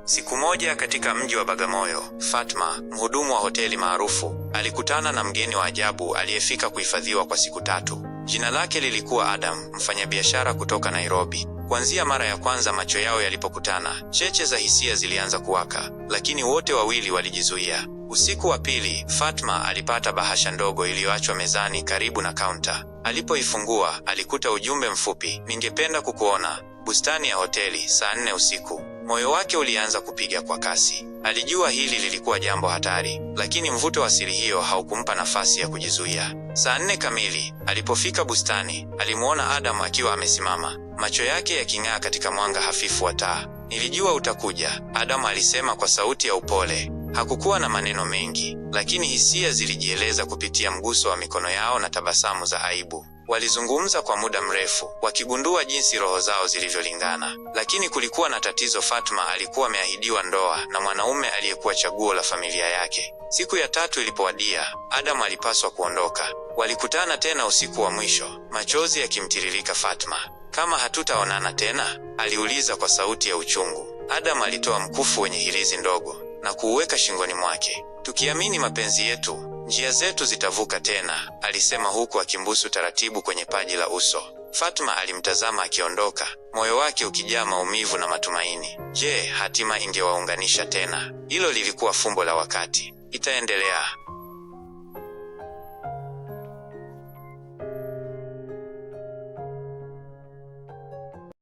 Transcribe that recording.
Siku moja katika mji wa Bagamoyo, Fatma, mhudumu wa hoteli maarufu, alikutana na mgeni wa ajabu aliyefika kuhifadhiwa kwa siku 3. Jina lake lilikuwa Adam, mfanyabiashara kutoka Nairobi. Kuanzia mara ya kwanza macho yao yalipokutana, cheche za hisia zilianza kuwaka, lakini wote wawili walijizuia. Usiku wa pili, Fatma alipata bahasha ndogo iliyoachwa mezani karibu na kaunta. Alipoifungua, alikuta ujumbe mfupi: ningependa kukuona, bustani ya hoteli, saa 4 usiku. Moyo wake ulianza kupiga kwa kasi. Alijua hili lilikuwa jambo hatari, lakini mvuto wa siri hiyo haukumpa nafasi ya kujizuia. Saa 4 kamili, alipofika bustani, alimuona Adam akiwa amesimama, macho yake yaking'aa katika mwanga hafifu wa taa. Nilijua utakuja, Adam alisema kwa sauti ya upole. Hakukuwa na maneno mengi, lakini hisia zilijieleza kupitia mguso wa mikono yao na tabasamu za aibu. Walizungumza kwa muda mrefu, wakigundua jinsi roho zao zilivyolingana. Lakini kulikuwa na tatizo. Fatma alikuwa ameahidiwa ndoa na mwanaume aliyekuwa chaguo la familia yake. Siku ya 3 ilipowadia, Adam alipaswa kuondoka. Walikutana tena usiku wa mwisho, machozi yakimtiririka Fatma. Kama hatutaonana tena? Aliuliza kwa sauti ya uchungu. Adam alitoa mkufu wenye hirizi ndogo na kuuweka shingoni mwake. Tukiamini mapenzi yetu, njia zetu zitavuka tena, alisema huku akimbusu taratibu kwenye paji la uso. Fatma alimtazama akiondoka, moyo wake ukijaa maumivu na matumaini. Je, hatima ingewaunganisha tena? Hilo lilikuwa fumbo la wakati. Itaendelea.